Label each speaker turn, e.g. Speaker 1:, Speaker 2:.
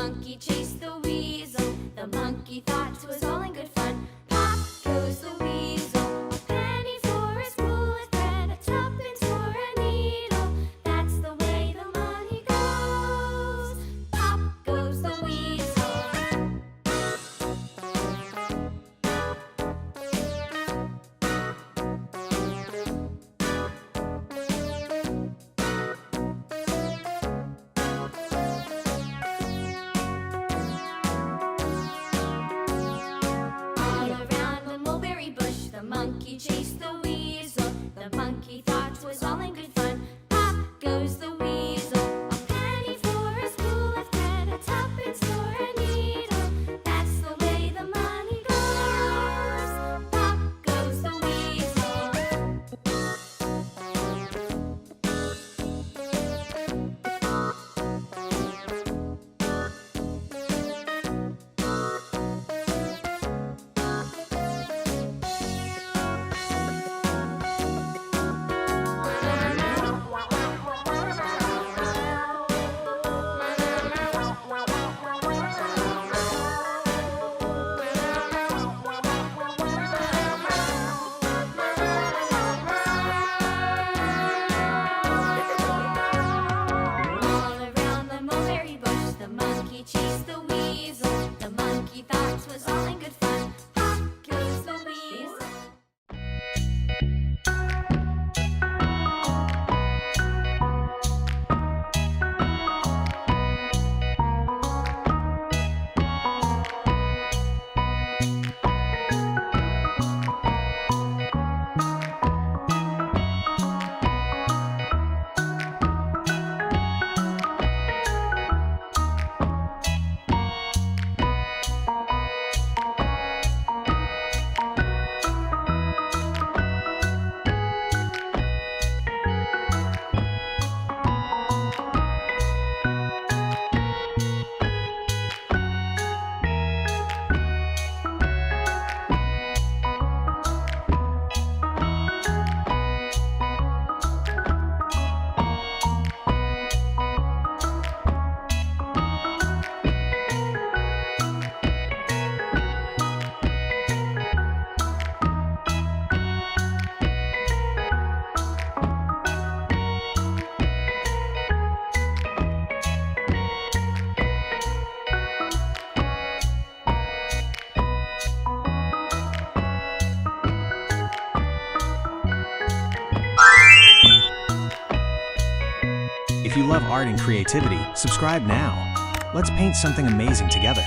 Speaker 1: monkey chased the weasel. The monkey thought 'twas all in good fun. Pop goes the weasel. A penny for a spool of thread, a tuppence for a needle. That's the way the money goes. Pop goes the weasel. Monkey chased the weasel. The monkey thought 'twas all in good fun. Pop goes the weasel. A penny for a spool of thread, a tuppence for a needle. That's the way the money goes. Pop goes the weasel. Chased the weasel. The monkey thought 'twas all in good fun. Pop goes the weasel.
Speaker 2: If you love art and creativity, subscribe now. Let's paint something amazing together.